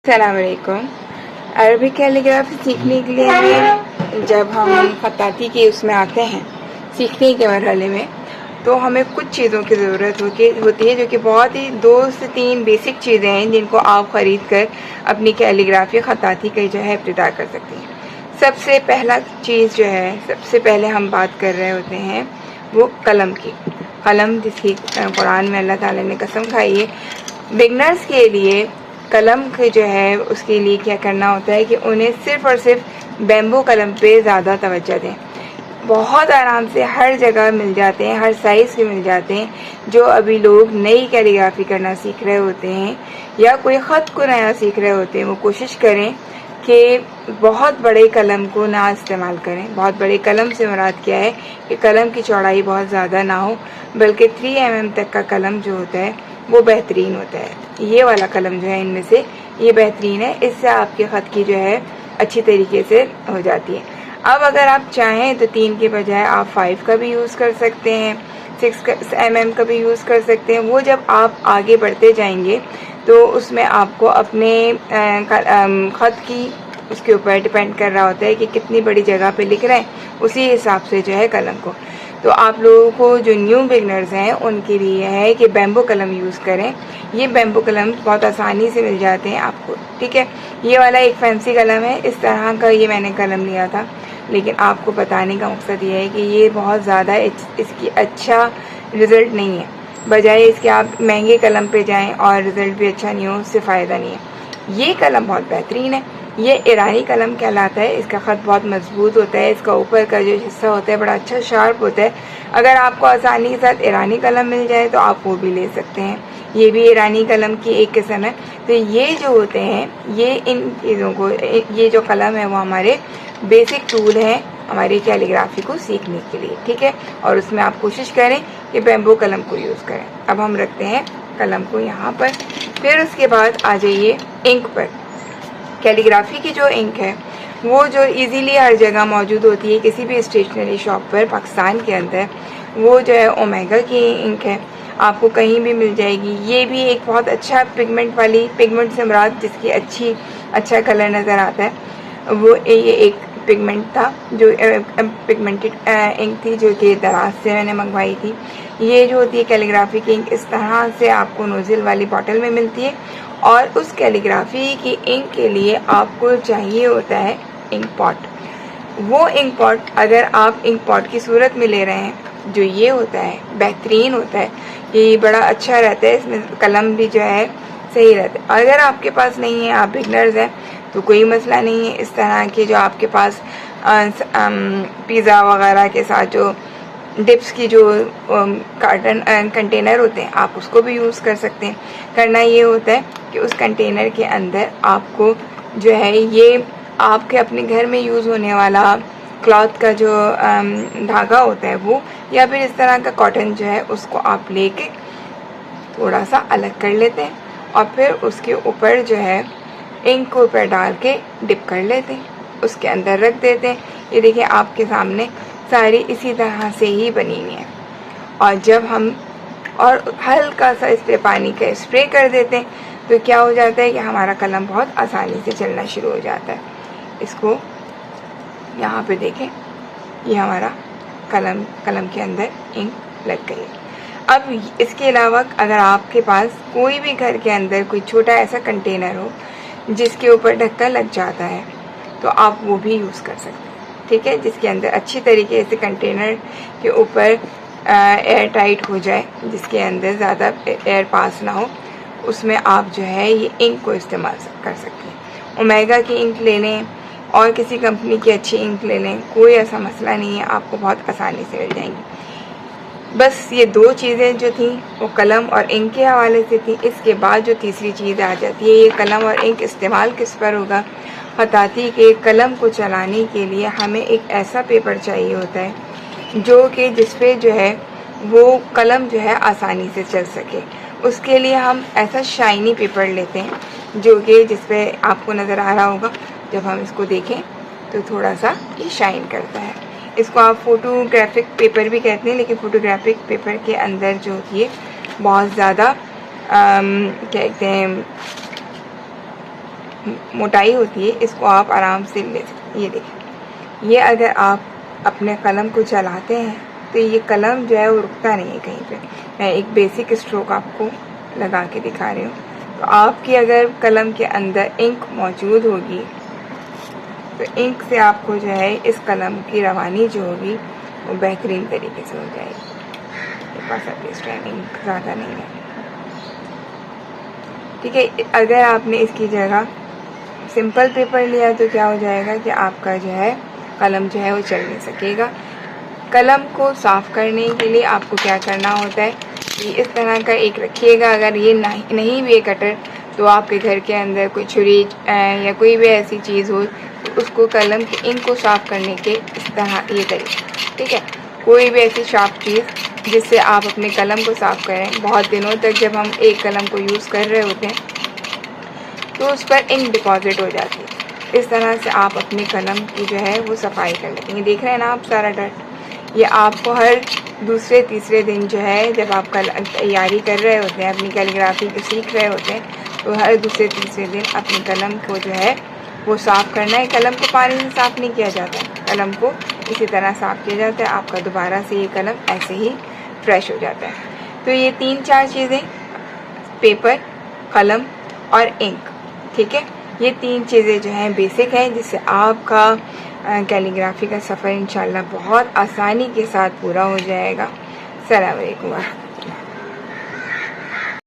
अस्सलाम वालेकुम। Arabic calligraphy सीखने के लिए जब हम खत्ताती के उसमें आते हैं सीखने के मरहले में, तो हमें कुछ चीज़ों की ज़रूरत होती है जो कि बहुत ही 2 से 3 बेसिक चीज़ें हैं जिनको आप ख़रीद कर अपनी कैलीग्राफी खत्ताती की जो है इब्तिदा कर सकते हैं। सबसे पहला चीज़ जो है, सबसे पहले हम बात कर रहे होते हैं वो कलम की। कलम जिसकी कुरान में अल्लाह ताला ने कसम खाई है। बिगनर्स के लिए कलम के जो है उसके लिए क्या करना होता है कि उन्हें सिर्फ़ और सिर्फ बैम्बू कलम पे ज़्यादा तवज्जो दें। बहुत आराम से हर जगह मिल जाते हैं, हर साइज़ के मिल जाते हैं। जो अभी लोग नई कैलीग्राफी करना सीख रहे होते हैं या कोई ख़त को नया सीख रहे होते हैं, वो कोशिश करें कि बहुत बड़े कलम को ना इस्तेमाल करें। बहुत बड़े कलम से मुराद क्या है कि कलम की चौड़ाई बहुत ज़्यादा ना हो, बल्कि 3 mm तक का कलम जो होता है वो बेहतरीन होता है। ये वाला कलम जो है इनमें से ये बेहतरीन है, इससे आपके ख़त की जो है अच्छी तरीके से हो जाती है। अब अगर आप चाहें तो 3 के बजाय आप 5 का भी यूज़ कर सकते हैं, 6 mm का भी यूज़ कर सकते हैं। वो जब आप आगे बढ़ते जाएंगे तो उसमें आपको अपने ख़त की उसके ऊपर डिपेंड कर रहा होता है कि कितनी बड़ी जगह पे लिख रहे हैं, उसी हिसाब से जो है कलम को। तो आप लोगों को जो न्यू बिगनर्स हैं उनके लिए है कि बैम्बू कलम यूज़ करें। ये बैम्बू कलम बहुत आसानी से मिल जाते हैं आपको, ठीक है। ये वाला एक फैंसी कलम है, इस तरह का ये मैंने कलम लिया था, लेकिन आपको बताने का मकसद ये है कि ये बहुत ज़्यादा इसकी अच्छा रिज़ल्ट नहीं है। बजाय इसके आप महंगे कलम पे जाएं और रिज़ल्ट भी अच्छा नहीं हो, उससे फ़ायदा नहीं है। ये कलम बहुत बेहतरीन है। ये ईरानी कलम कहलाता है। इसका ख़त बहुत मजबूत होता है, इसका ऊपर का जो हिस्सा होता है बड़ा अच्छा शार्प होता है। अगर आपको आसानी के साथ ईरानी कलम मिल जाए तो आप वो भी ले सकते हैं। ये भी ईरानी कलम की एक किस्म है। तो ये जो होते हैं ये इन चीज़ों को, ये जो कलम है वो हमारे बेसिक टूल हैं हमारी कैलीग्राफी को सीखने के लिए, ठीक है। और उसमें आप कोशिश करें कि बैम्बू कलम को यूज़ करें। अब हम रखते हैं कलम को यहाँ पर। फिर उसके बाद आ जाइए इंक पर। कैलीग्राफी की जो इंक है वो जो इजीली हर जगह मौजूद होती है किसी भी स्टेशनरी शॉप पर पाकिस्तान के अंदर, वो जो है ओमेगा की इंक है, आपको कहीं भी मिल जाएगी। ये भी एक बहुत अच्छा पिगमेंट वाली, पिगमेंट से मुराद जिसकी अच्छा कलर नज़र आता है, वो ये एक पिगमेंट था जो पिगमेंटेड इंक थी जो कि दराज से मैंने मंगवाई थी। ये जो होती है कैलीग्राफी की इंक इस तरह से आपको नोज़ल वाली बॉटल में मिलती है। और उस कैलीग्राफी की इंक के लिए आपको चाहिए होता है इंक पॉट। वो इंक पॉट अगर आप इंक पॉट की सूरत में ले रहे हैं, जो ये होता है बेहतरीन होता है, ये बड़ा अच्छा रहता है, इसमें कलम भी जो है सही रहता है। अगर आपके पास नहीं है, आप बिगनर्स हैं, तो कोई मसला नहीं है। इस तरह के जो आपके पास पिज़्ज़ा वगैरह के साथ जो डिप्स की जो कार्टन कंटेनर होते हैं, आप उसको भी यूज़ कर सकते हैं। करना ये होता है कि उस कंटेनर के अंदर आपको जो है ये आपके अपने घर में यूज़ होने वाला क्लॉथ का जो धागा होता है वो, या फिर इस तरह का कॉटन जो है उसको आप लेके थोड़ा सा अलग कर लेते हैं और फिर उसके ऊपर जो है इंक को ऊपर डाल के डिप कर लेते हैं, उसके अंदर रख देते हैं। ये देखिए आपके सामने सारी इसी तरह से ही बनी हुई है। और जब हम और हल्का सा इस पर पानी का स्प्रे कर देते हैं तो क्या हो जाता है कि हमारा कलम बहुत आसानी से चलना शुरू हो जाता है। इसको यहाँ पे देखें, ये हमारा कलम के अंदर इंक लग गई है। अब इसके अलावा अगर आपके पास कोई भी घर के अंदर कोई छोटा ऐसा कंटेनर हो जिसके ऊपर ढक्कन लग जाता है तो आप वो भी यूज़ कर सकते हैं, ठीक है। जिसके अंदर अच्छी तरीके से कंटेनर के ऊपर एयर टाइट हो जाए, जिसके अंदर ज़्यादा एयर पास ना हो, उसमें आप जो है ये इंक को इस्तेमाल कर सकते हैं। ओमेगा की इंक ले लें और किसी कंपनी की अच्छी इंक ले लें, कोई ऐसा मसला नहीं है, आपको बहुत आसानी से मिल जाएंगी। बस ये 2 चीज़ें जो थी वो कलम और इंक के हवाले से थी। इसके बाद जो तीसरी चीज़ आ जाती है, ये कलम और इंक इस्तेमाल किस पर होगा। खताती के कलम को चलाने के लिए हमें एक ऐसा पेपर चाहिए होता है जो कि जिस पे जो है वो कलम जो है आसानी से चल सके। उसके लिए हम ऐसा शाइनी पेपर लेते हैं जो कि जिस पे आपको नज़र आ रहा होगा, जब हम इसको देखें तो थोड़ा सा ये शाइन करता है। इसको आप फोटोग्राफिक पेपर भी कहते हैं, लेकिन फोटोग्राफिक पेपर के अंदर जो होती है बहुत ज़्यादा कहते हैं मोटाई होती है, इसको आप आराम से ले सकते हैं। ये देखिए, ये अगर आप अपने कलम को चलाते हैं तो ये कलम जो है वो रुकता नहीं है कहीं पे। मैं एक बेसिक स्ट्रोक आपको लगा के दिखा रही हूँ। तो आपकी अगर कलम के अंदर इंक मौजूद होगी तो इंक से आपको जो है इस कलम की रवानी जो होगी वो बेहतरीन तरीके से हो जाएगी। मेरे पास अभी इस टाइम इंक ज़्यादा नहीं है, ठीक है। अगर आपने इसकी जगह सिंपल पेपर लिया तो क्या हो जाएगा कि आपका जो है कलम जो है वो चल नहीं सकेगा। कलम को साफ़ करने के लिए आपको क्या करना होता है कि इस तरह का एक रखिएगा। अगर ये नहीं भी है कटर, तो आपके घर के अंदर कोई छुरी या कोई भी ऐसी चीज़ हो तो उसको कलम के इंक को साफ़ करने के इस तरह ये तरीके, ठीक है। कोई भी ऐसी शार्प चीज़ जिससे आप अपने कलम को साफ़ करें। बहुत दिनों तक जब हम एक कलम को यूज़ कर रहे होते हैं तो उस पर इंक डिपॉजिट हो जाती है। इस तरह से आप अपने कलम की जो है वो सफाई कर लेते हैं। देख रहे हैं ना आप सारा डर्ट। ये आपको हर दूसरे तीसरे दिन जो है, जब आप तैयारी कर रहे होते हैं, अपनी कैलीग्राफी को सीख रहे होते हैं, तो हर दूसरे तीसरे दिन अपने कलम को जो है वो साफ़ करना है। कलम को पानी से साफ़ नहीं किया जाता है, कलम को इसी तरह साफ़ किया जाता है। आपका दोबारा से ये कलम ऐसे ही फ्रेश हो जाता है। तो ये 3-4 चीज़ें, पेपर, कलम और इंक, ठीक है, ये 3 चीज़ें जो हैं बेसिक हैं, जिससे आपका कैलीग्राफी का सफ़र इंशाल्लाह बहुत आसानी के साथ पूरा हो जाएगा। अस्सलाम वालेकुम।